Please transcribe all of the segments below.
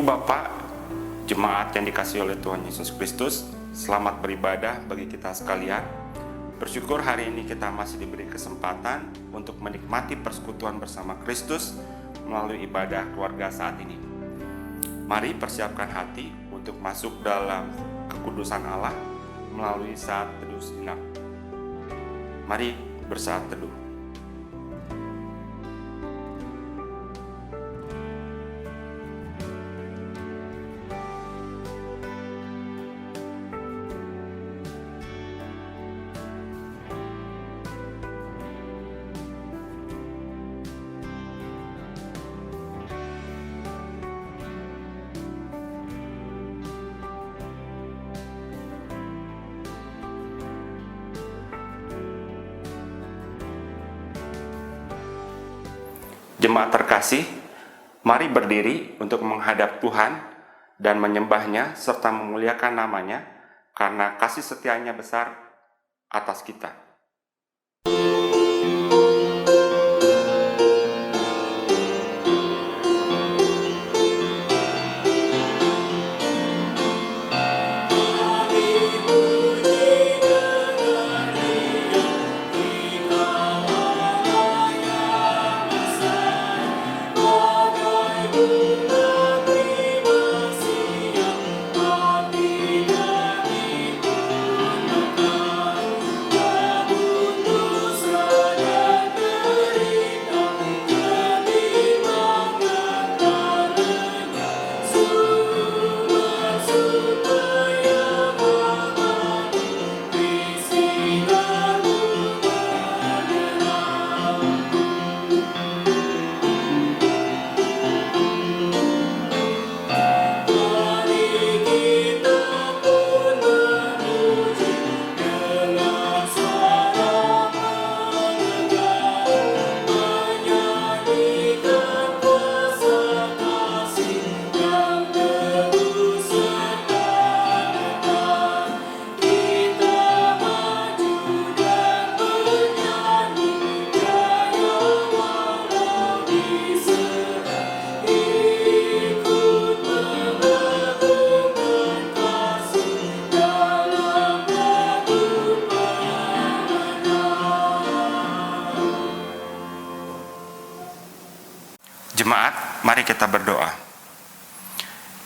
Ibu Bapak, jemaat yang dikasihi oleh Tuhan Yesus Kristus, selamat beribadah bagi kita sekalian. Bersyukur hari ini kita masih diberi kesempatan untuk menikmati persekutuan bersama Kristus melalui ibadah keluarga saat ini. Mari persiapkan hati untuk masuk dalam kekudusan Allah melalui saat teduh sejenak. Mari bersaat teduh. Jemaat terkasih, mari berdiri untuk menghadap Tuhan dan menyembah-Nya serta memuliakan nama-Nya karena kasih setia-Nya besar atas kita. Jemaat, mari kita berdoa.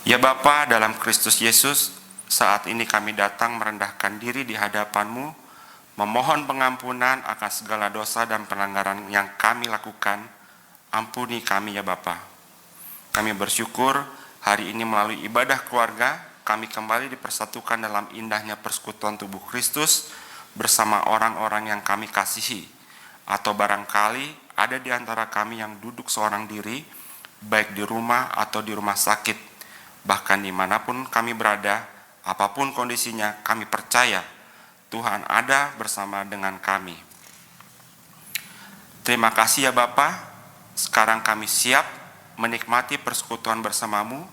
Ya Bapa dalam Kristus Yesus, saat ini kami datang merendahkan diri di hadapan-Mu, memohon pengampunan akan segala dosa dan pelanggaran yang kami lakukan. Ampuni kami ya Bapa. Kami bersyukur hari ini melalui ibadah keluarga, kami kembali dipersatukan dalam indahnya persekutuan tubuh Kristus bersama orang-orang yang kami kasihi. Atau barangkali ada di antara kami yang duduk seorang diri, baik di rumah atau di rumah sakit. Bahkan dimanapun kami berada, apapun kondisinya, kami percaya Tuhan ada bersama dengan kami. Terima kasih ya Bapa, sekarang kami siap menikmati persekutuan bersama-Mu.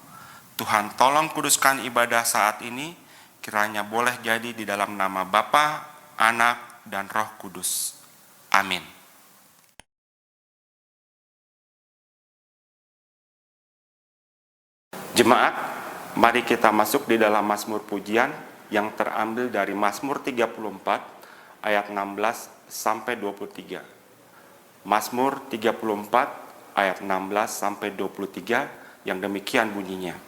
Tuhan tolong kuduskan ibadah saat ini, kiranya boleh jadi di dalam nama Bapa, Anak, dan Roh Kudus. Amin. Jemaat, mari kita masuk di dalam Mazmur pujian yang terambil dari Mazmur 34 ayat 16 sampai 23. Mazmur 34 ayat 16 sampai 23 yang demikian bunyinya.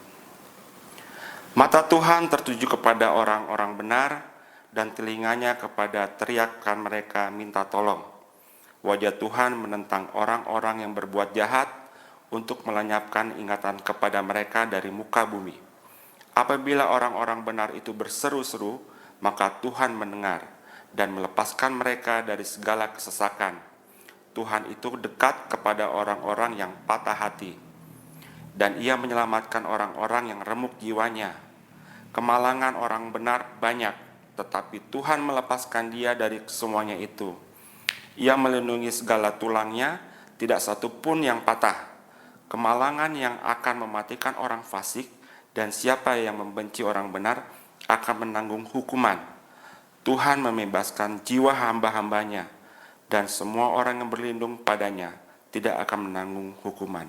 Mata Tuhan tertuju kepada orang-orang benar dan telinganya kepada teriakan mereka minta tolong. Wajah Tuhan menentang orang-orang yang berbuat jahat untuk melenyapkan ingatan kepada mereka dari muka bumi. Apabila orang-orang benar itu berseru-seru, maka Tuhan mendengar dan melepaskan mereka dari segala kesesakan. Tuhan itu dekat kepada orang-orang yang patah hati, dan Ia menyelamatkan orang-orang yang remuk jiwanya. Kemalangan orang benar banyak, tetapi Tuhan melepaskan dia dari semuanya itu. Ia melindungi segala tulangnya, tidak satu pun yang patah. Kemalangan yang akan mematikan orang fasik dan siapa yang membenci orang benar akan menanggung hukuman. Tuhan membebaskan jiwa hamba-hambanya dan semua orang yang berlindung padanya tidak akan menanggung hukuman.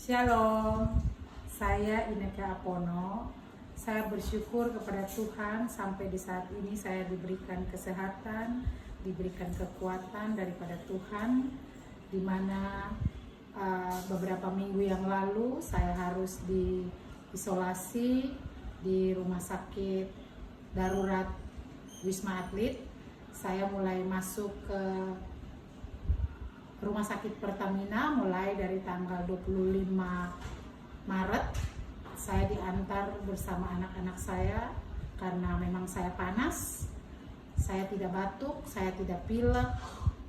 Shalom, saya Ineke Apono. Saya bersyukur kepada Tuhan sampai di saat ini saya diberikan kesehatan, diberikan kekuatan daripada Tuhan, di mana beberapa minggu yang lalu saya harus diisolasi di rumah sakit darurat Wisma Atlet. Saya mulai masuk ke Rumah Sakit Pertamina mulai dari tanggal 25 Maret. Saya diantar bersama anak-anak saya karena memang saya panas. Saya tidak batuk, saya tidak pilek,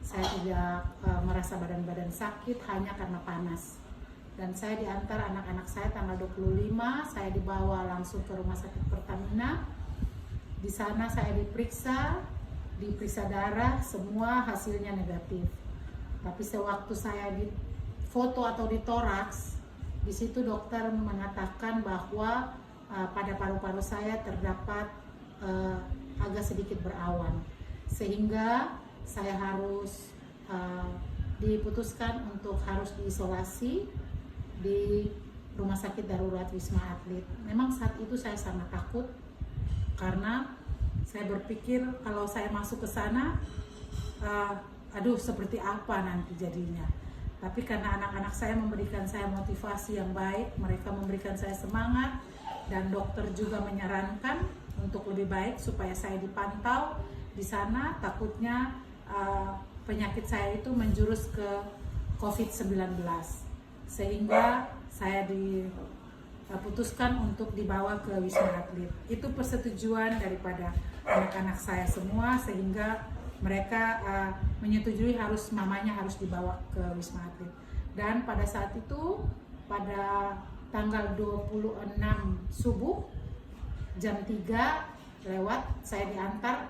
saya tidak merasa badan-badan sakit hanya karena panas. Dan saya diantar anak-anak saya tanggal 25, saya dibawa langsung ke Rumah Sakit Pertamina. Di sana saya diperiksa darah, semua hasilnya negatif. Tapi sewaktu saya di foto atau di toraks, di situ dokter mengatakan bahwa pada paru-paru saya terdapat agak sedikit berawan, sehingga saya harus diputuskan untuk harus diisolasi di Rumah Sakit Darurat Wisma Atlet. Memang saat itu saya sangat takut karena saya berpikir kalau saya masuk ke sana, seperti apa nanti jadinya. Tapi karena anak-anak saya memberikan saya motivasi yang baik, mereka memberikan saya semangat, dan dokter juga menyarankan untuk lebih baik supaya saya dipantau di sana. Takutnya penyakit saya itu menjurus ke COVID-19, sehingga saya diputuskan untuk dibawa ke Wisma Atlet. Itu persetujuan daripada anak-anak saya semua, sehingga mereka menyetujui mamanya harus dibawa ke Wisma Atlet. Dan pada saat itu, pada tanggal 26 subuh, jam 3 lewat, saya diantar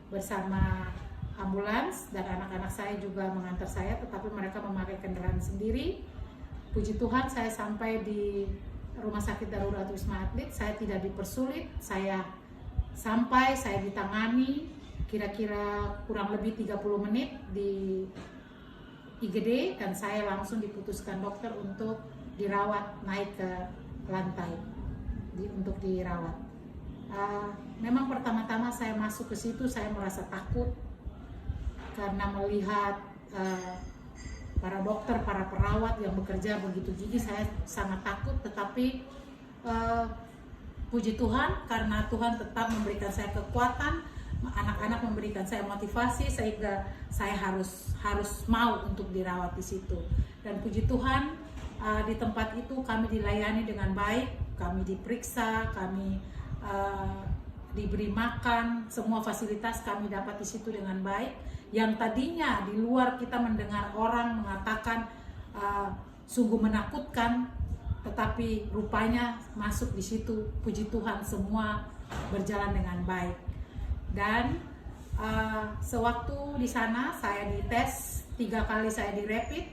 bersama ambulans, dan anak-anak saya juga mengantar saya, tetapi mereka memakai kendaraan sendiri. Puji Tuhan, saya sampai di Rumah Sakit Darurat Wisma Atlet. Saya tidak dipersulit, saya sampai, saya ditangani kira-kira kurang lebih 30 menit di IGD, dan saya langsung diputuskan dokter untuk dirawat, naik ke lantai untuk dirawat. Memang pertama-tama saya masuk ke situ saya merasa takut karena melihat para dokter, para perawat yang bekerja begitu gigi. Saya sangat takut, tetapi puji Tuhan karena Tuhan tetap memberikan saya kekuatan, anak-anak memberikan saya motivasi, sehingga saya harus mau untuk dirawat di situ. Dan puji Tuhan, di tempat itu kami dilayani dengan baik, kami diperiksa, kami diberi makan, semua fasilitas kami dapat di situ dengan baik. Yang tadinya di luar kita mendengar orang mengatakan sungguh menakutkan, tetapi rupanya masuk di situ, puji Tuhan semua berjalan dengan baik. Dan sewaktu di sana saya dites 3 kali, saya di rapid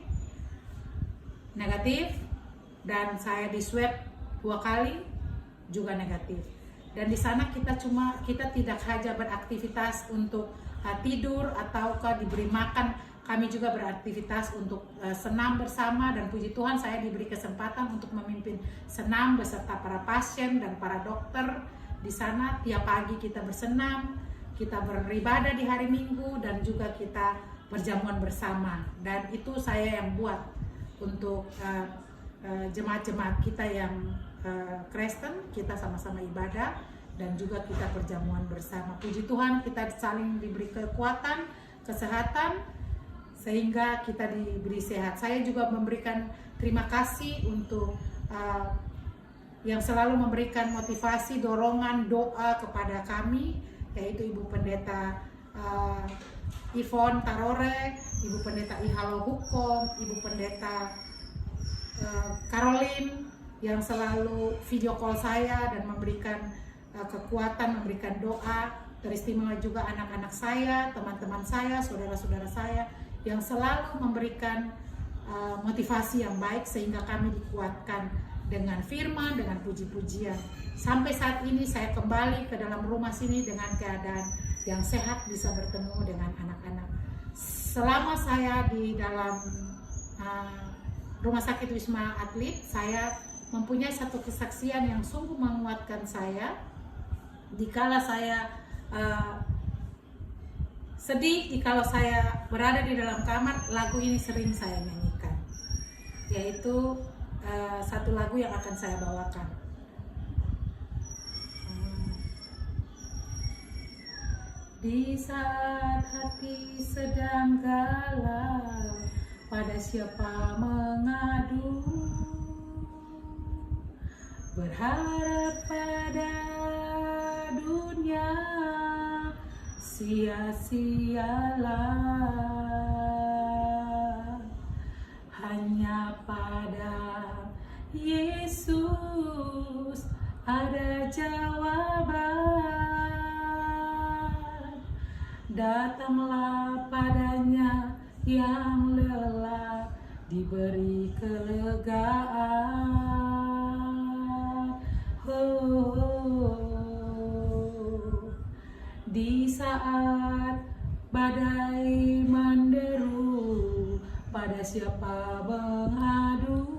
negatif, dan saya di swab 2 kali juga negatif. Dan di sana kita tidak hanya beraktivitas untuk tidur ataukah diberi makan, kami juga beraktivitas untuk senam bersama. Dan puji Tuhan saya diberi kesempatan untuk memimpin senam beserta para pasien dan para dokter di sana. Tiap pagi kita bersenam, kita beribadah di hari Minggu, dan juga kita berjamuan bersama. Dan itu saya yang buat untuk jemaat-jemaat kita yang Kristen, kita sama-sama ibadah dan juga kita perjamuan bersama. Puji Tuhan, kita saling diberi kekuatan, kesehatan, sehingga kita diberi sehat. Saya juga memberikan terima kasih untuk yang selalu memberikan motivasi, dorongan, doa kepada kami, yaitu Ibu Pendeta Yvonne Tarore, Ibu Pendeta Ihalo Hukom, Ibu Pendeta Caroline, yang selalu video call saya dan memberikan kekuatan, memberikan doa. Teristimewa juga anak-anak saya, teman-teman saya, saudara-saudara saya, yang selalu memberikan motivasi yang baik, sehingga kami dikuatkan dengan firman, dengan puji-pujian. Sampai saat ini saya kembali ke dalam rumah sini dengan keadaan yang sehat, bisa bertemu dengan anak-anak. Selama saya di dalam Rumah Sakit Wisma Atlet, saya mempunyai satu kesaksian yang sungguh menguatkan saya. Dikala saya sedih, jikalau saya berada di dalam kamar, lagu ini sering saya nyanyikan, yaitu satu lagu yang akan saya bawakan. Di saat hati sedang galau, pada siapa mengadu? Berharap pada dunia, sia-sialah. Hanya pada Yesus ada jawaban. Datanglah padanya yang lelah, diberi kelegaan. Di saat badai menderu, pada siapa mengadu?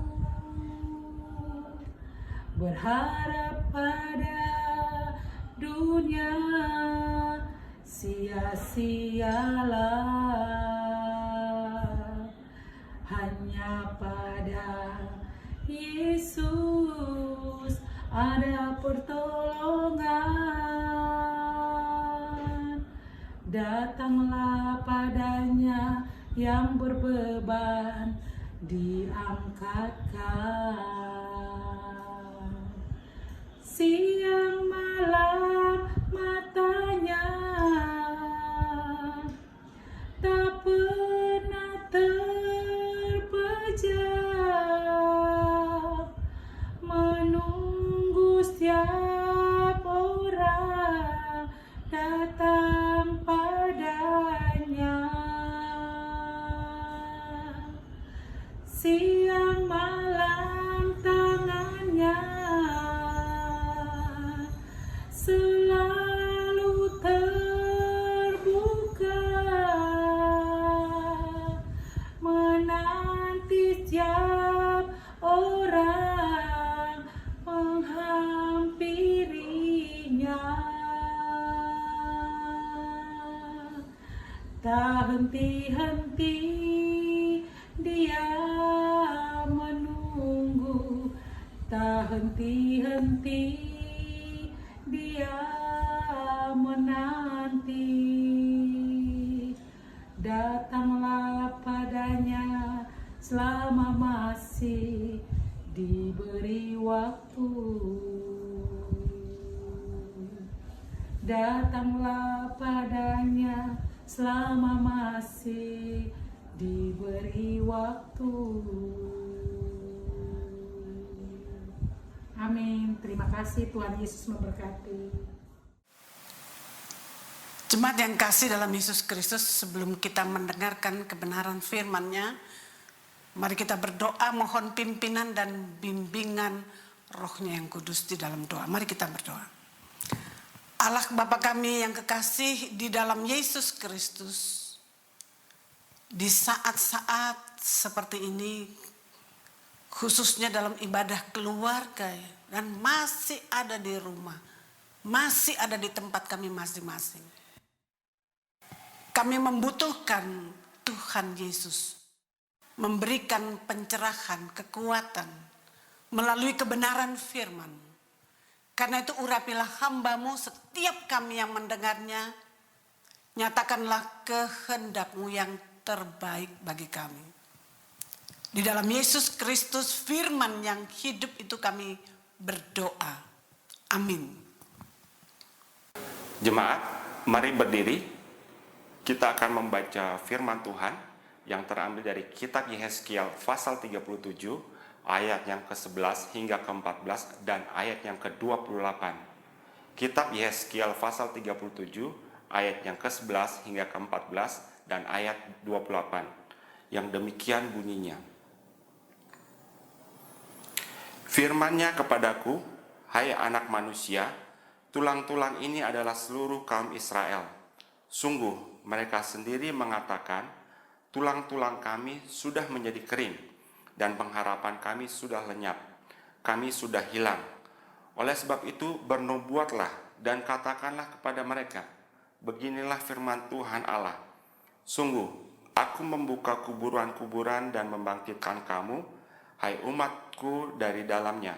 Berharap pada dunia, sia-sialah. Hanya pada Yesus ada pertolongan. Datanglah padanya yang berbeban, diangkatkan. Siang malam matanya tak pernah terpejam, menunggu setiap orang datang padanya. Siang malam tangannya selalu terbuka, menanti setiap orang menghampirinya. Tak henti-henti dia menunggu, tak henti-henti dia menanti. Datanglah padanya selama masih diberi waktu. Datanglah padanya selama masih diberi waktu. Amin. Terima kasih, Tuhan Yesus memberkati. Jemaat yang kasih dalam Yesus Kristus, sebelum kita mendengarkan kebenaran firman-Nya, mari kita berdoa mohon pimpinan dan bimbingan Roh-Nya yang kudus di dalam doa. Mari kita berdoa. Allah Bapa kami yang kekasih di dalam Yesus Kristus, di saat-saat seperti ini, khususnya dalam ibadah keluarga, dan masih ada di rumah, masih ada di tempat kami masing-masing. Kami membutuhkan Tuhan Yesus memberikan pencerahan, kekuatan melalui kebenaran firman. Karena itu urapilah hamba-Mu setiap kami yang mendengarnya, nyatakanlah kehendak-Mu yang terbaik bagi kami. Di dalam Yesus Kristus firman yang hidup itu kami berdoa. Amin. Jemaat, mari berdiri. Kita akan membaca firman Tuhan yang terambil dari kitab Yehezkiel pasal 37 ayat yang ke-11 hingga ke-14 dan ayat yang ke-28. Kitab Yehezkiel pasal 37 ayat yang ke-11 hingga ke-14 dan ayat 28. Yang demikian bunyinya. Firman-Nya kepadaku, hai anak manusia, tulang-tulang ini adalah seluruh kaum Israel. Sungguh mereka sendiri mengatakan, tulang-tulang kami sudah menjadi kering, dan pengharapan kami sudah lenyap. Kami sudah hilang. Oleh sebab itu, bernubuatlah dan katakanlah kepada mereka, beginilah firman Tuhan Allah. Sungguh, aku membuka kuburan-kuburan dan membangkitkan kamu, hai umatku, dari dalamnya.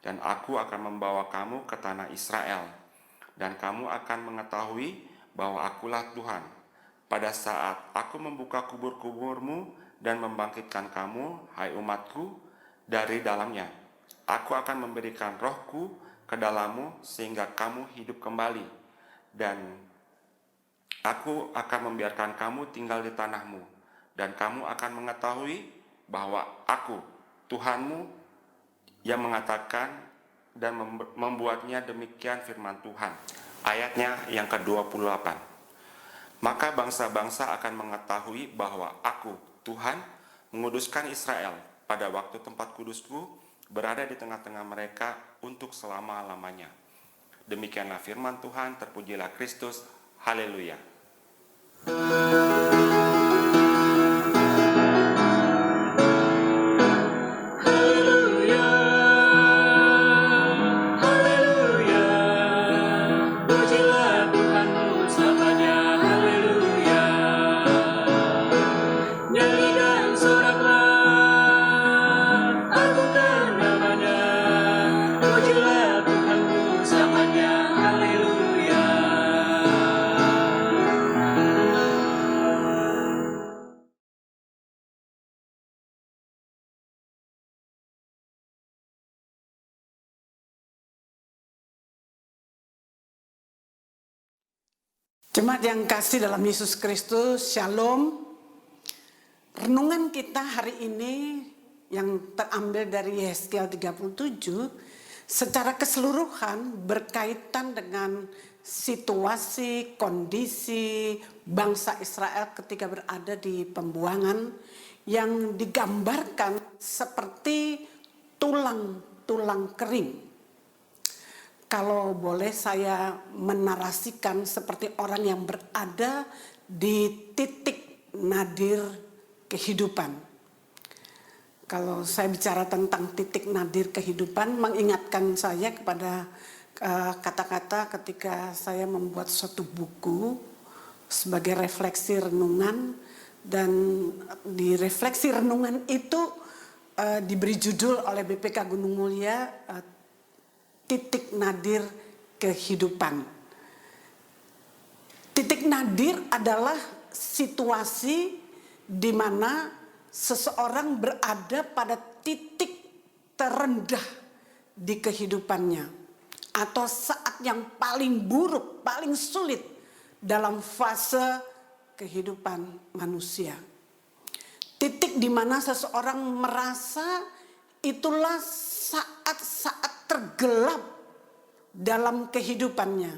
Dan aku akan membawa kamu ke tanah Israel. Dan kamu akan mengetahui bahwa akulah Tuhan. Pada saat aku membuka kubur-kuburmu dan membangkitkan kamu, hai umatku, dari dalamnya. Aku akan memberikan rohku ke dalammu sehingga kamu hidup kembali. Dan aku akan membiarkan kamu tinggal di tanahmu. Dan kamu akan mengetahui bahwa aku, Tuhanmu, yang mengatakan dan membuatnya demikian firman Tuhan. Ayatnya yang ke-28. Maka bangsa-bangsa akan mengetahui bahwa aku, Tuhan, menguduskan Israel pada waktu tempat kudusku berada di tengah-tengah mereka untuk selama-lamanya. Demikianlah firman Tuhan, terpujilah Kristus. Haleluya. Jemaat yang kasih dalam Yesus Kristus, Shalom. Renungan kita hari ini yang terambil dari Yesaya 37 secara keseluruhan berkaitan dengan situasi, kondisi bangsa Israel ketika berada di pembuangan yang digambarkan seperti tulang-tulang kering. Kalau boleh saya menarasikan seperti orang yang berada di titik nadir kehidupan. Kalau saya bicara tentang titik nadir kehidupan, mengingatkan saya kepada kata-kata ketika saya membuat suatu buku sebagai refleksi renungan, dan di refleksi renungan itu diberi judul oleh BPK Gunung Mulia, titik nadir kehidupan. Titik nadir adalah situasi di mana seseorang berada pada titik terendah di kehidupannya, atau saat yang paling buruk, paling sulit dalam fase kehidupan manusia. Titik di mana seseorang merasa itulah saat-saat tergelap dalam kehidupannya,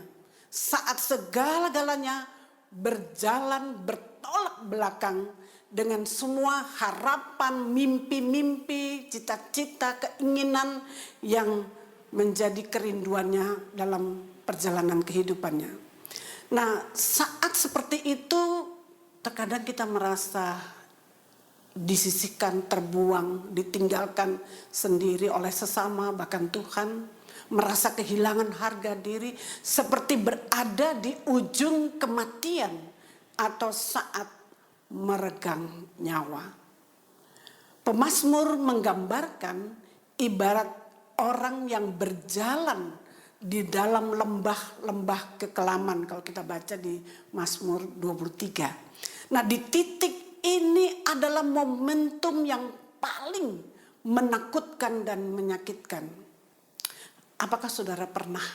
saat segala-galanya berjalan bertolak belakang dengan semua harapan, mimpi-mimpi, cita-cita, keinginan yang menjadi kerinduannya dalam perjalanan kehidupannya. Nah, saat seperti itu terkadang kita merasa disisihkan, terbuang, ditinggalkan sendiri oleh sesama, bahkan Tuhan, merasa kehilangan harga diri, seperti berada di ujung kematian atau saat meregang nyawa. Pemazmur menggambarkan ibarat orang yang berjalan di dalam lembah-lembah kekelaman, kalau kita baca di Mazmur 23. Nah, di titik ini adalah momentum yang paling menakutkan dan menyakitkan. Apakah saudara pernah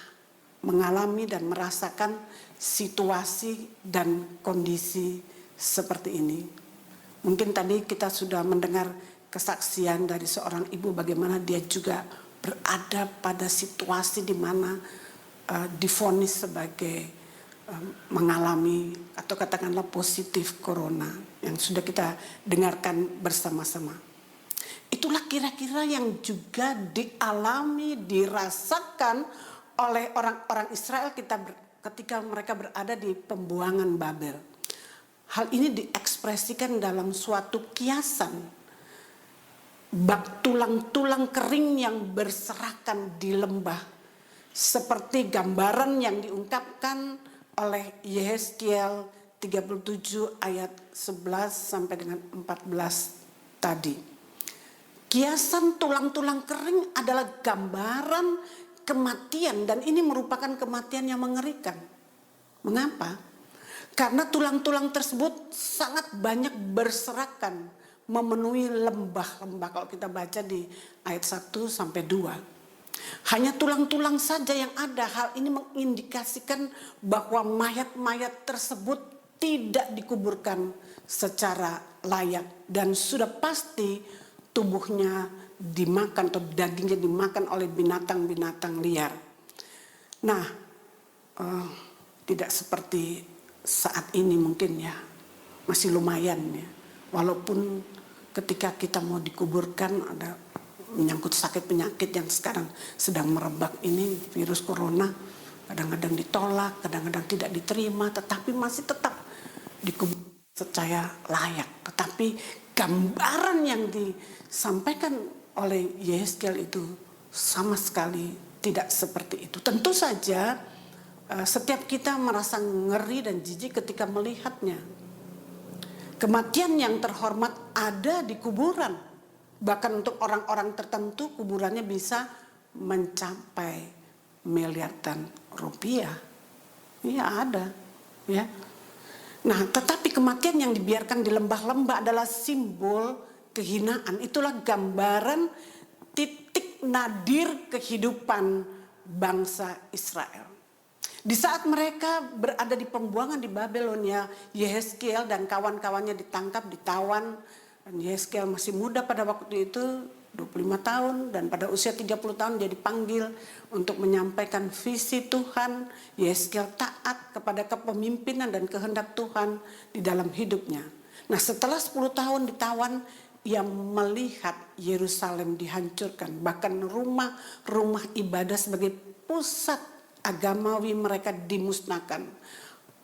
mengalami dan merasakan situasi dan kondisi seperti ini? Mungkin tadi kita sudah mendengar kesaksian dari seorang ibu bagaimana dia juga berada pada situasi di mana divonis sebagai mengalami atau katakanlah positif corona yang sudah kita dengarkan bersama-sama. Itulah kira-kira yang juga dialami, dirasakan oleh orang-orang Israel ketika mereka berada di pembuangan Babel. Hal ini diekspresikan dalam suatu kiasan bak tulang-tulang kering yang berserakan di lembah, seperti gambaran yang diungkapkan oleh Yehezkiel 37 ayat 11 sampai dengan 14 tadi. Kiasan tulang-tulang kering adalah gambaran kematian, dan ini merupakan kematian yang mengerikan. Mengapa? Karena tulang-tulang tersebut sangat banyak berserakan memenuhi lembah-lembah. Kalau kita baca di ayat 1 sampai 2. Hanya tulang-tulang saja yang ada. Hal ini mengindikasikan bahwa mayat-mayat tersebut tidak dikuburkan secara layak, dan sudah pasti tubuhnya dimakan atau dagingnya dimakan oleh binatang-binatang liar. Nah, tidak seperti saat ini mungkin ya, masih lumayan ya. Walaupun ketika kita mau dikuburkan ada menyangkut sakit penyakit yang sekarang sedang merebak ini, virus corona, kadang-kadang ditolak, kadang-kadang tidak diterima, tetapi masih tetap dikubur secara layak. Tetapi gambaran yang disampaikan oleh Yehezkiel itu sama sekali tidak seperti itu. Tentu saja setiap kita merasa ngeri dan jijik ketika melihatnya. Kematian yang terhormat ada di kuburan. Bahkan untuk orang-orang tertentu kuburannya bisa mencapai miliaran rupiah. Iya ada, ya. Nah, tetapi kematian yang dibiarkan di lembah-lembah adalah simbol kehinaan. Itulah gambaran titik nadir kehidupan bangsa Israel. Di saat mereka berada di pembuangan di Babelonia, Yehezkiel dan kawan-kawannya ditangkap, ditawan. Dan Yehezkiel masih muda pada waktu itu, 25 tahun. Dan pada usia 30 tahun dia dipanggil untuk menyampaikan visi Tuhan. Yehezkiel taat kepada kepemimpinan dan kehendak Tuhan di dalam hidupnya. Nah, setelah 10 tahun ditawan, ia melihat Yerusalem dihancurkan. Bahkan rumah-rumah ibadah sebagai pusat agamawi mereka dimusnahkan.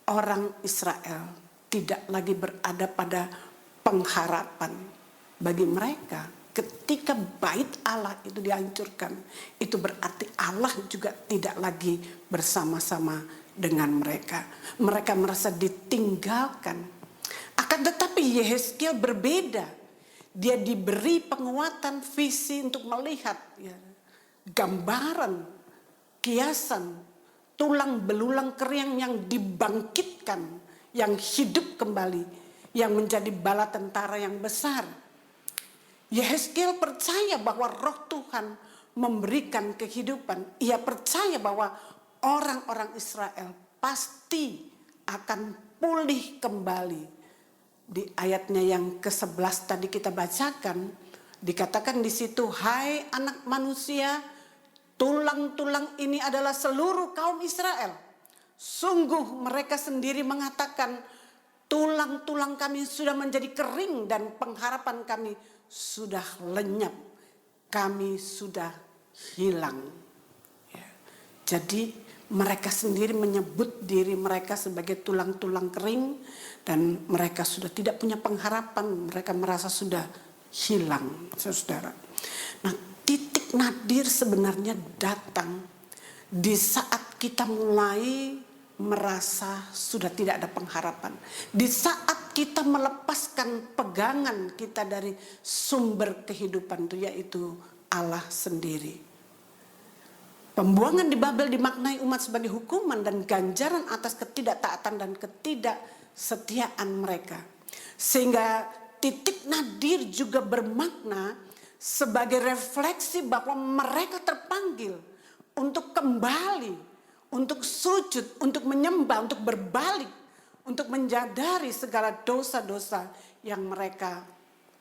Orang Israel tidak lagi berada pada pengharapan. Bagi mereka, ketika bait Allah itu dihancurkan, itu berarti Allah juga tidak lagi bersama-sama dengan mereka. Mereka merasa ditinggalkan. Akan tetapi Yehezkiel berbeda. Dia diberi penguatan visi untuk melihat ya, gambaran, kiasan, tulang belulang kering yang dibangkitkan, yang hidup kembali, yang menjadi bala tentara yang besar. Yehezkiel percaya bahwa Roh Tuhan memberikan kehidupan. Ia percaya bahwa orang-orang Israel pasti akan pulih kembali. Di ayatnya yang ke-11 tadi kita bacakan, dikatakan di situ, "Hai anak manusia, tulang-tulang ini adalah seluruh kaum Israel. Sungguh mereka sendiri mengatakan, tulang-tulang kami sudah menjadi kering dan pengharapan kami sudah lenyap. Kami sudah hilang." Ya. Jadi mereka sendiri menyebut diri mereka sebagai tulang-tulang kering dan mereka sudah tidak punya pengharapan. Mereka merasa sudah hilang, saudara. Nah, titik nadir sebenarnya datang di saat kita mulai merasa sudah tidak ada pengharapan. Di saat kita melepaskan pegangan kita dari sumber kehidupan itu, yaitu Allah sendiri. Pembuangan di Babel dimaknai umat sebagai hukuman dan ganjaran atas ketidaktaatan dan ketidaksetiaan mereka. Sehingga titik nadir juga bermakna sebagai refleksi bahwa mereka terpanggil untuk kembali, untuk sujud, untuk menyembah, untuk berbalik, untuk menjadari segala dosa-dosa yang mereka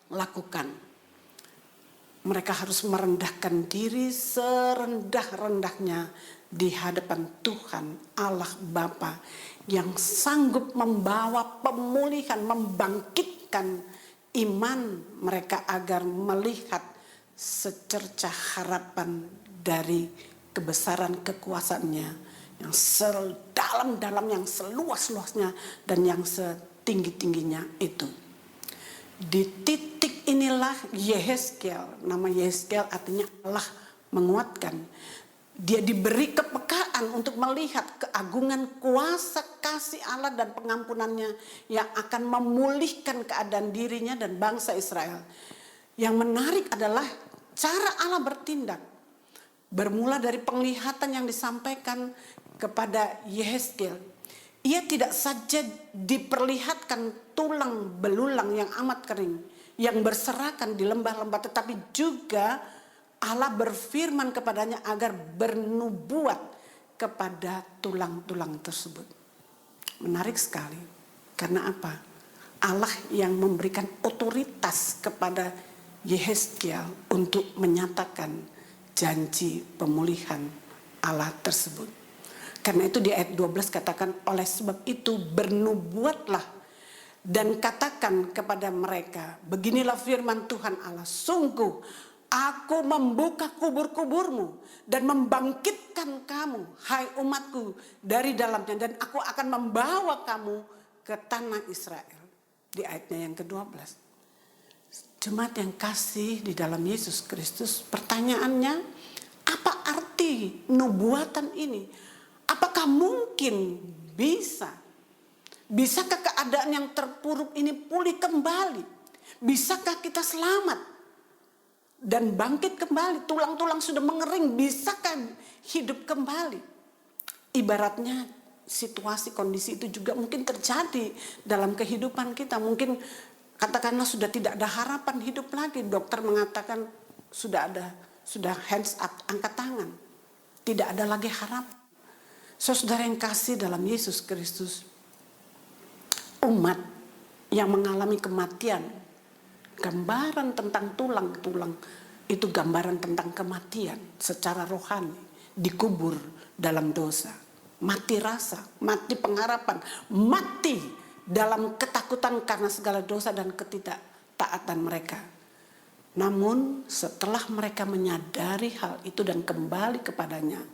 lakukan. Mereka harus merendahkan diri serendah-rendahnya di hadapan Tuhan Allah Bapa yang sanggup membawa pemulihan, membangkitkan iman mereka agar melihat secercah harapan dari kebesaran kekuasaannya yang sedalam-dalam, yang seluas-luasnya dan yang setinggi-tingginya itu. Di titik inilah Yehezkiel, nama Yehezkiel artinya Allah menguatkan. Dia diberi kepekaan untuk melihat keagungan kuasa kasih Allah dan pengampunannya yang akan memulihkan keadaan dirinya dan bangsa Israel. Yang menarik adalah cara Allah bertindak. Bermula dari penglihatan yang disampaikan kepada Yehezkiel. Ia tidak saja diperlihatkan tulang belulang yang amat kering, yang berserakan di lembah-lembah, tetapi juga Allah berfirman kepadanya agar bernubuat kepada tulang-tulang tersebut. Menarik sekali. Karena apa? Allah yang memberikan otoritas kepada Yehezkiel untuk menyatakan janji pemulihan Allah tersebut. Karena itu di ayat 12 katakan, oleh sebab itu bernubuatlah dan katakan kepada mereka, beginilah firman Tuhan Allah, sungguh aku membuka kubur-kuburmu dan membangkitkan kamu, hai umatku, dari dalamnya, dan aku akan membawa kamu ke tanah Israel. Di ayatnya yang ke-12. Jemaat yang kasih di dalam Yesus Kristus, pertanyaannya, apa arti nubuatan ini? Apakah mungkin bisakah keadaan yang terpuruk ini pulih kembali? Bisakah kita selamat dan bangkit kembali? Tulang-tulang sudah mengering, bisakah hidup kembali? Ibaratnya situasi kondisi itu juga mungkin terjadi dalam kehidupan kita. Mungkin katakanlah sudah tidak ada harapan hidup lagi. Dokter mengatakan sudah hands up, angkat tangan. Tidak ada lagi harapan. Saudara yang kasih dalam Yesus Kristus, umat yang mengalami kematian, gambaran tentang tulang-tulang itu gambaran tentang kematian secara rohani, dikubur dalam dosa, mati rasa, mati pengharapan, mati dalam ketakutan karena segala dosa dan ketidaktaatan mereka. Namun setelah mereka menyadari hal itu dan kembali kepadanya,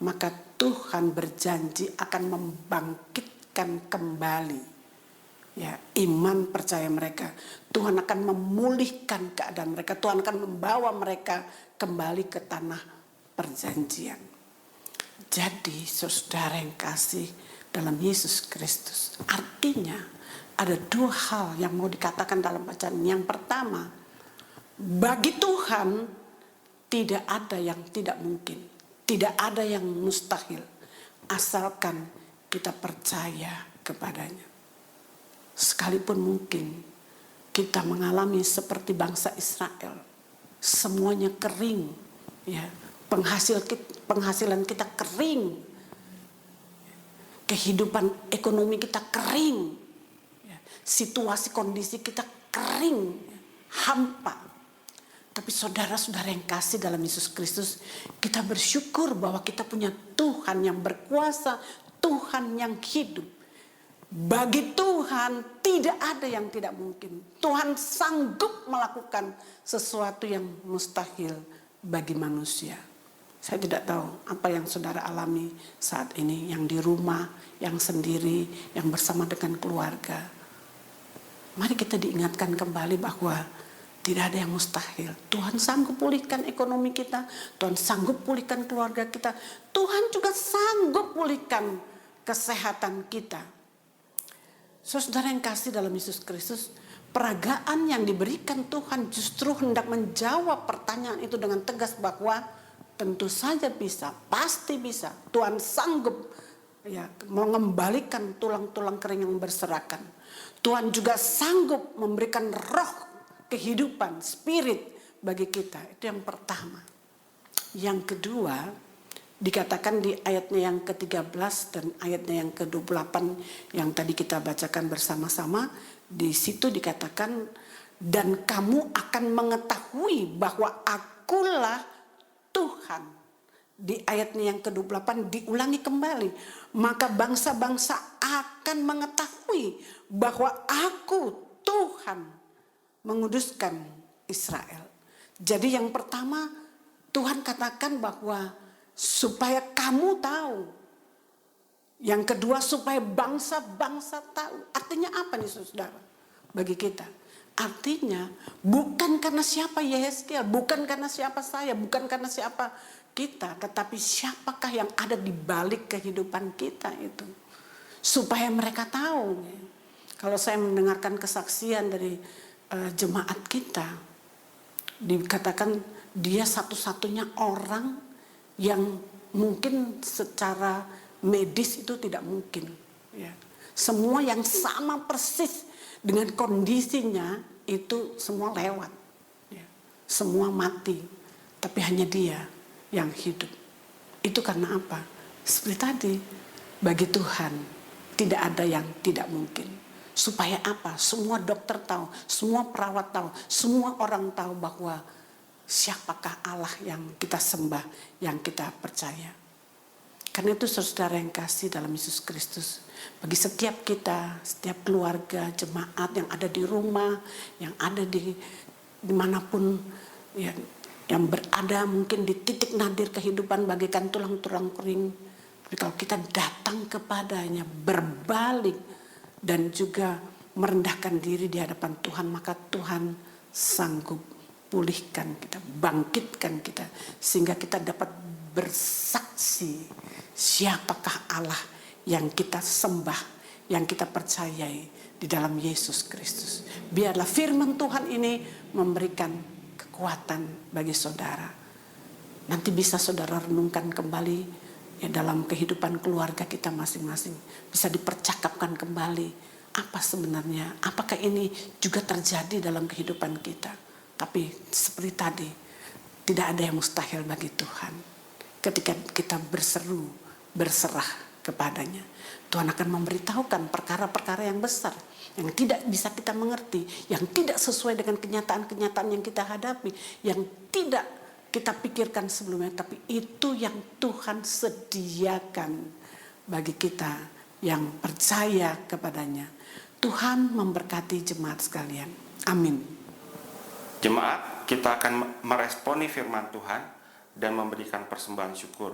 maka Tuhan berjanji akan membangkitkan kembali iman percaya mereka. Tuhan akan memulihkan keadaan mereka. Tuhan akan membawa mereka kembali ke tanah perjanjian. Jadi saudara yang kasih dalam Yesus Kristus, artinya ada dua hal yang mau dikatakan dalam bacaan. Yang pertama, bagi Tuhan tidak ada yang tidak mungkin. Tidak ada yang mustahil, asalkan kita percaya kepadanya. Sekalipun mungkin kita mengalami seperti bangsa Israel, semuanya kering, penghasilan kita kering, kehidupan ekonomi kita kering, situasi kondisi kita kering, hampa. Tapi saudara-saudara yang kasih dalam Yesus Kristus, kita bersyukur bahwa kita punya Tuhan yang berkuasa, Tuhan yang hidup. Bagi Tuhan tidak ada yang tidak mungkin. Tuhan sanggup melakukan sesuatu yang mustahil bagi manusia. Saya tidak tahu apa yang saudara alami saat ini, yang di rumah, yang sendiri, yang bersama dengan keluarga. Mari kita diingatkan kembali bahwa tidak ada yang mustahil. Tuhan sanggup pulihkan ekonomi kita. Tuhan sanggup pulihkan keluarga kita. Tuhan juga sanggup pulihkan kesehatan kita. Saudara yang kasih dalam Yesus Kristus, peragaan yang diberikan Tuhan justru hendak menjawab pertanyaan itu dengan tegas bahwa tentu saja bisa, pasti bisa. Tuhan sanggup mengembalikan tulang-tulang kering yang berserakan. Tuhan juga sanggup memberikan roh kehidupan, spirit bagi kita. Itu yang pertama. Yang kedua, dikatakan di ayatnya yang ke-13 dan ayatnya yang ke-28 yang tadi kita bacakan bersama-sama. Di situ dikatakan, dan kamu akan mengetahui bahwa akulah Tuhan. Di ayatnya yang ke-28 diulangi kembali. Maka bangsa-bangsa akan mengetahui bahwa aku Tuhan menguduskan Israel. Jadi yang pertama Tuhan katakan bahwa supaya kamu tahu. Yang kedua supaya bangsa-bangsa tahu. Artinya apa nih saudara? Bagi kita. Artinya bukan karena siapa Yehezkiel, bukan karena siapa saya, bukan karena siapa kita, tetapi siapakah yang ada di balik kehidupan kita itu. Supaya mereka tahu. Kalau saya mendengarkan kesaksian dari jemaat kita, dikatakan dia satu-satunya orang yang mungkin secara medis itu tidak mungkin. Ya. Semua yang sama persis dengan kondisinya itu semua lewat. Ya. Semua mati, tapi hanya dia yang hidup. Itu karena apa? Seperti tadi, bagi Tuhan tidak ada yang tidak mungkin. Supaya apa? Semua dokter tahu, semua perawat tahu, semua orang tahu bahwa siapakah Allah yang kita sembah, yang kita percaya. Karena itu saudara yang kasih dalam Yesus Kristus, bagi setiap kita, setiap keluarga, jemaat yang ada di rumah, yang ada di dimanapun, yang berada mungkin di titik nadir kehidupan bagaikan tulang-tulang kering. Tapi kalau kita datang kepadanya, berbalik dan juga merendahkan diri di hadapan Tuhan, maka Tuhan sanggup pulihkan kita, bangkitkan kita, sehingga kita dapat bersaksi siapakah Allah yang kita sembah, yang kita percayai di dalam Yesus Kristus. Biarlah firman Tuhan ini memberikan kekuatan bagi saudara. Nanti bisa saudara renungkan kembali ya, dalam kehidupan keluarga kita masing-masing. Bisa dipercakapkan kembali apa sebenarnya, apakah ini juga terjadi dalam kehidupan kita. Tapi seperti tadi, tidak ada yang mustahil bagi Tuhan. Ketika kita berseru, berserah kepadanya, Tuhan akan memberitahukan perkara-perkara yang besar, yang tidak bisa kita mengerti, yang tidak sesuai dengan kenyataan-kenyataan yang kita hadapi, yang tidak kita pikirkan sebelumnya, tapi itu yang Tuhan sediakan bagi kita yang percaya kepadanya. Tuhan memberkati jemaat sekalian. Amin. Jemaat, kita akan meresponi firman Tuhan dan memberikan persembahan syukur.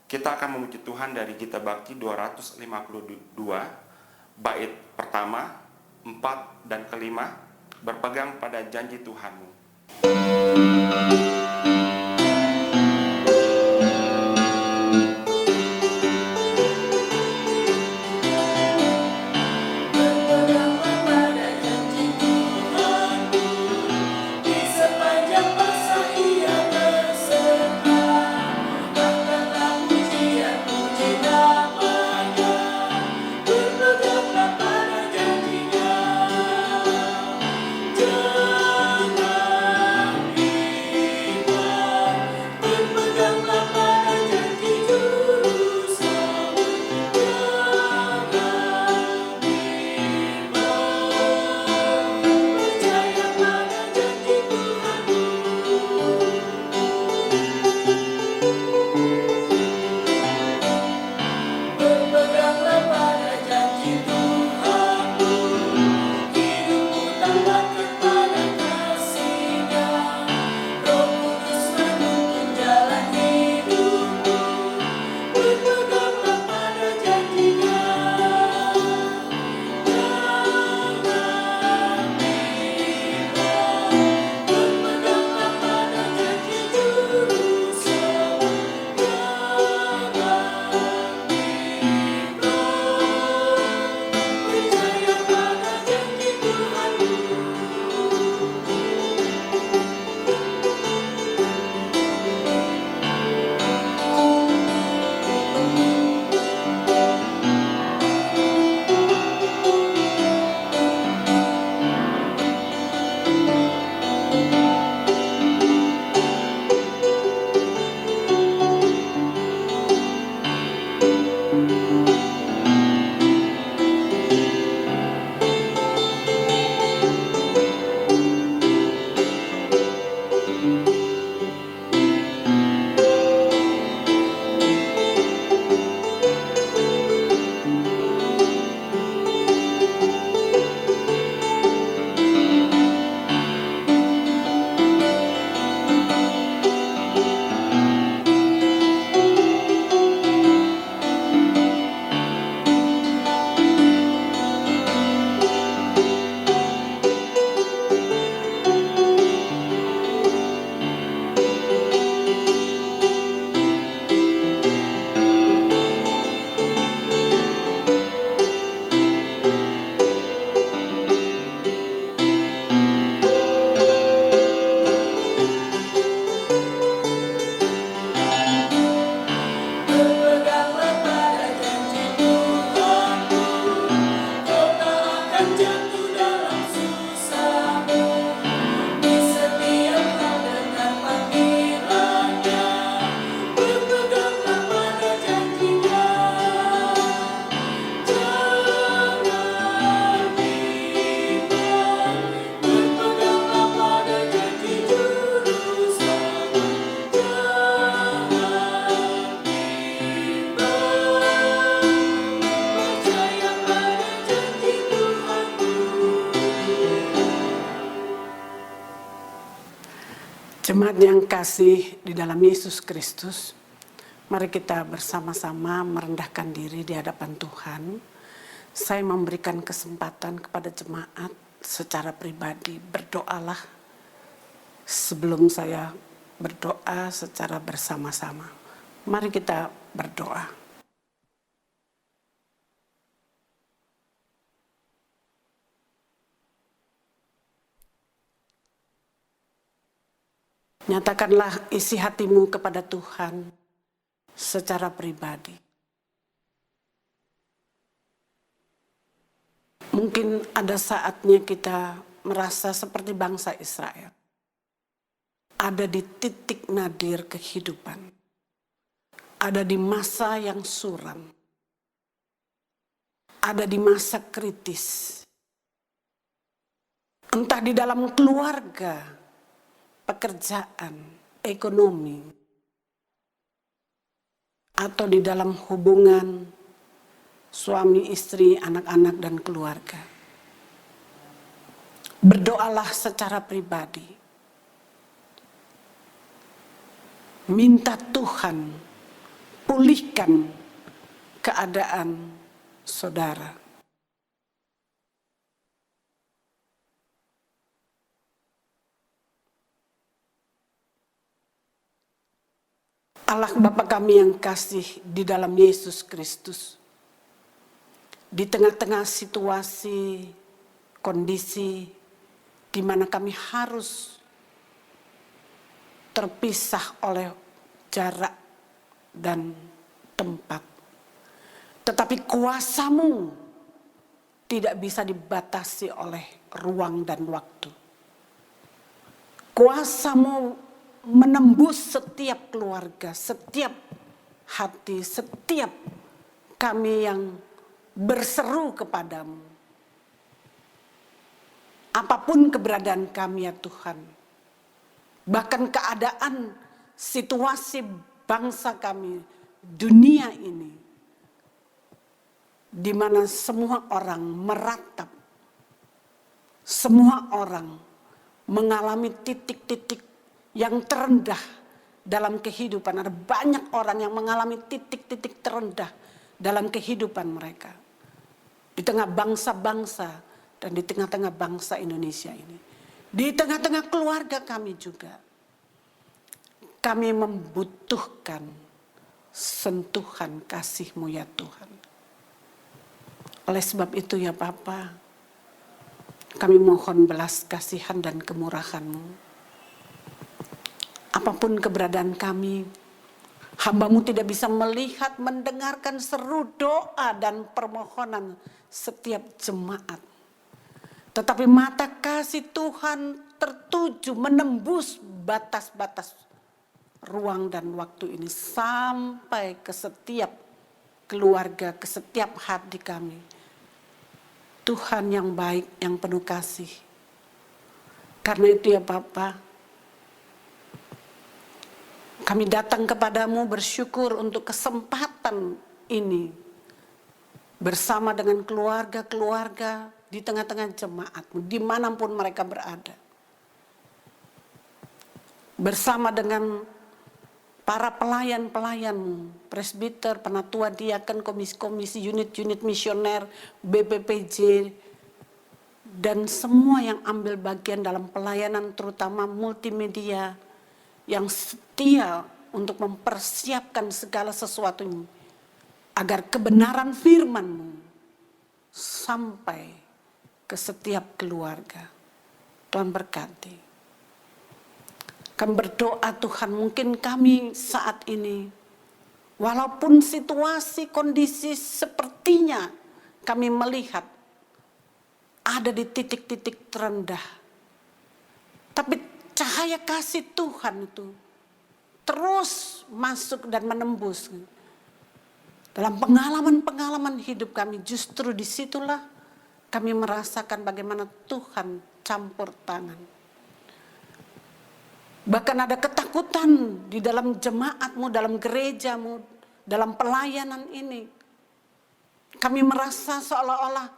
Kita akan memuji Tuhan dari Gita Bakti 252, bait pertama, 4, dan kelima, berpegang pada janji Tuhanmu. Jemaat yang kasih di dalam Yesus Kristus, mari kita bersama-sama merendahkan diri di hadapan Tuhan. Saya memberikan kesempatan kepada jemaat secara pribadi, berdoalah sebelum saya berdoa secara bersama-sama. Mari kita berdoa. Nyatakanlah isi hatimu kepada Tuhan secara pribadi. Mungkin ada saatnya kita merasa seperti bangsa Israel. Ada di titik nadir kehidupan. Ada di masa yang suram. Ada di masa kritis. Entah di dalam keluarga, pekerjaan, ekonomi, atau di dalam hubungan suami, istri, anak-anak, dan keluarga. Berdoalah secara pribadi. Minta Tuhan pulihkan keadaan saudara. Allah Bapa kami yang kasih di dalam Yesus Kristus, di tengah-tengah situasi, kondisi di mana kami harus terpisah oleh jarak dan tempat. Tetapi kuasa-Mu tidak bisa dibatasi oleh ruang dan waktu. Kuasa-Mu menembus setiap keluarga, setiap hati, setiap kami yang berseru kepadamu. Apapun keberadaan kami ya Tuhan, bahkan keadaan situasi bangsa kami, dunia ini, di mana semua orang meratap, semua orang mengalami titik-titik yang terendah dalam kehidupan. Ada banyak orang yang mengalami titik-titik terendah dalam kehidupan mereka. Di tengah bangsa-bangsa dan di tengah-tengah bangsa Indonesia ini. Di tengah-tengah keluarga kami juga. Kami membutuhkan sentuhan kasih-Mu ya Tuhan. Oleh sebab itu ya Bapa, kami mohon belas kasihan dan kemurahan-Mu. Apapun keberadaan kami, hamba-Mu tidak bisa melihat, mendengarkan seru doa dan permohonan setiap jemaat. Tetapi mata kasih Tuhan tertuju menembus batas-batas ruang dan waktu ini sampai ke setiap keluarga, ke setiap hati kami. Tuhan yang baik, yang penuh kasih. Karena itu ya Bapa, kami datang kepadamu bersyukur untuk kesempatan ini bersama dengan keluarga-keluarga di tengah-tengah jemaat-Mu, dimanapun mereka berada. Bersama dengan para pelayan-pelayan-Mu, presbiter, penatua, diaken, komisi-komisi, unit-unit misioner, BPPJ, dan semua yang ambil bagian dalam pelayanan terutama multimedia, yang setia untuk mempersiapkan segala sesuatunya agar kebenaran firman-Mu sampai ke setiap keluarga. Tuhan berkati. Kami berdoa Tuhan, mungkin kami saat ini walaupun situasi kondisi sepertinya kami melihat ada di titik-titik terendah, tapi cahaya kasih Tuhan itu terus masuk dan menembus. Dalam pengalaman-pengalaman hidup kami, justru disitulah kami merasakan bagaimana Tuhan campur tangan. Bahkan ada ketakutan di dalam jemaat-Mu, dalam gereja-Mu, dalam pelayanan ini. Kami merasa seolah-olah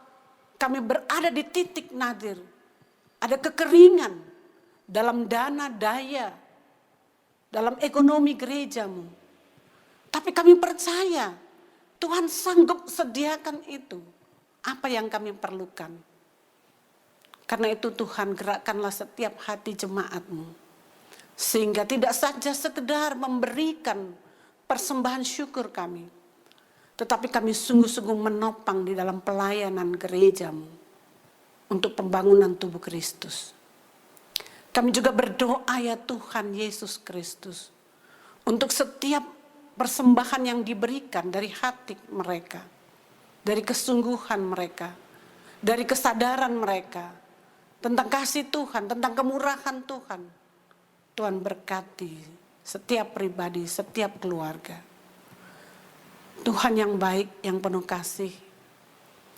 kami berada di titik nadir. Ada kekeringan dalam dana, daya, dalam ekonomi gerejamu. Tapi kami percaya Tuhan sanggup sediakan itu, apa yang kami perlukan. Karena itu Tuhan, gerakkanlah setiap hati jemaat-Mu, sehingga tidak saja sekedar memberikan persembahan syukur kami, tetapi kami sungguh-sungguh menopang di dalam pelayanan gereja-Mu untuk pembangunan tubuh Kristus. Kami juga berdoa ya Tuhan Yesus Kristus, untuk setiap persembahan yang diberikan dari hati mereka, dari kesungguhan mereka, dari kesadaran mereka tentang kasih Tuhan, tentang kemurahan Tuhan. Tuhan berkati setiap pribadi, setiap keluarga. Tuhan yang baik, yang penuh kasih.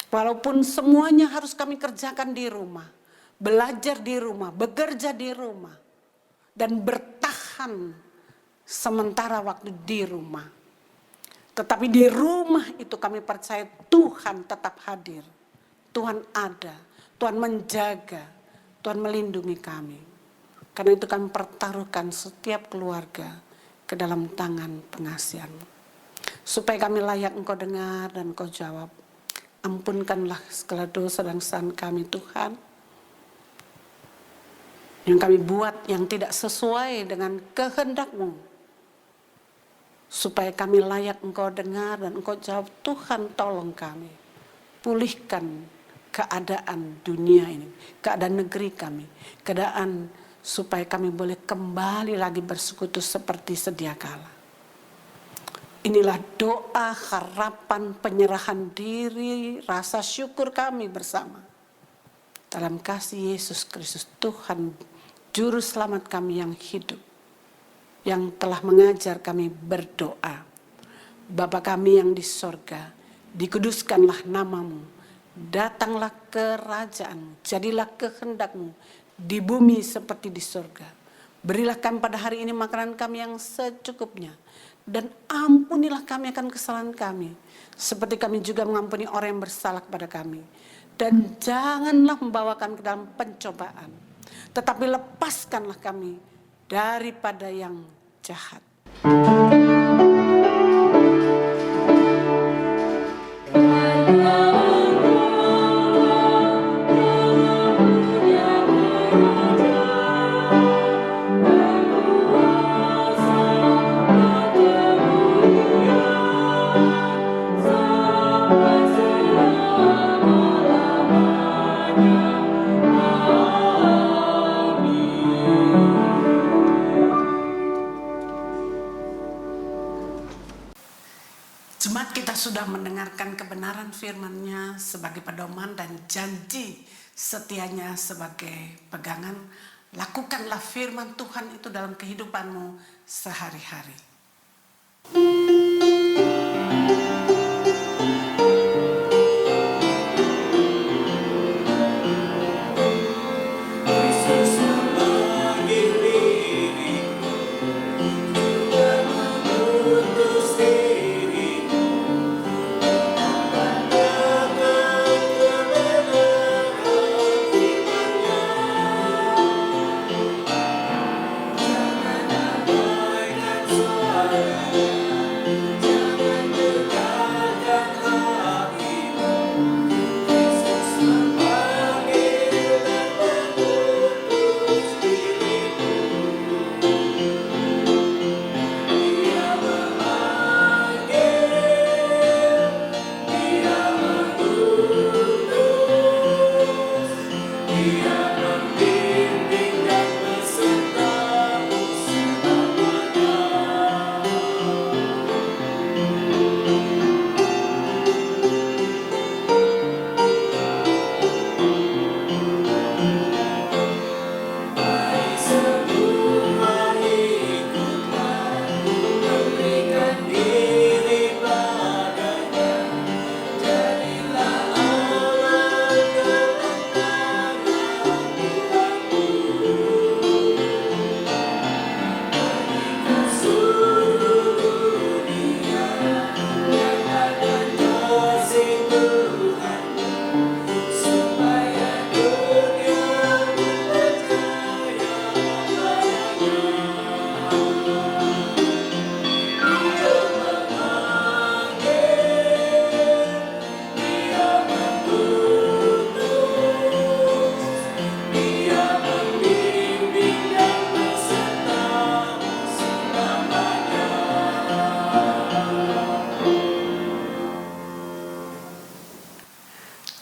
Walaupun semuanya harus kami kerjakan di rumah, belajar di rumah, bekerja di rumah, dan bertahan sementara waktu di rumah. Tetapi di rumah itu kami percaya Tuhan tetap hadir. Tuhan ada, Tuhan menjaga, Tuhan melindungi kami. Karena itu kami pertaruhkan setiap keluarga ke dalam tangan pengasihan-Mu. Supaya kami layak Engkau dengar dan Engkau jawab. Ampunkanlah segala dosa dan kesalahan kami Tuhan, yang kami buat yang tidak sesuai dengan kehendak-Mu. Supaya kami layak Engkau dengar dan Engkau jawab. Tuhan tolong kami, pulihkan keadaan dunia ini, keadaan negeri kami, keadaan supaya kami boleh kembali lagi bersekutu seperti sedia kala. Inilah doa, harapan, penyerahan diri, rasa syukur kami bersama. Dalam kasih Yesus Kristus, Tuhan Juru Selamat kami yang hidup, yang telah mengajar kami berdoa. Bapa kami yang di sorga, dikuduskanlah nama-Mu. Datanglah kerajaan-Mu, jadilah kehendak-Mu di bumi seperti di surga. Berilah kami pada hari ini makanan kami yang secukupnya, dan ampunilah kami akan kesalahan kami, seperti kami juga mengampuni orang yang bersalah kepada kami. Dan janganlah membawa kami ke dalam pencobaan, tetapi lepaskanlah kami daripada yang jahat. Jemaat, kita sudah mendengarkan kebenaran firman-Nya sebagai pedoman dan janji setianya sebagai pegangan. Lakukanlah firman Tuhan itu dalam kehidupanmu sehari-hari. Jangan abaikan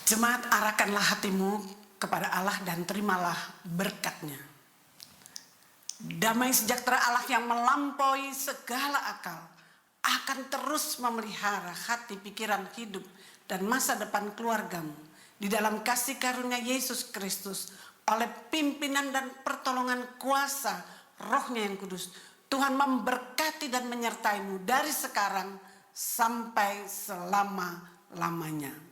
Jemaat, arahkanlah hatimu kepada Allah dan terimalah berkat-Nya. Damai sejahtera Allah yang melampaui segala akal akan terus memelihara hati, pikiran, hidup, dan masa depan keluargamu di dalam kasih karunia Yesus Kristus oleh pimpinan dan pertolongan kuasa Roh-Nya yang kudus. Tuhan memberkati dan menyertaimu dari sekarang sampai selama-lamanya.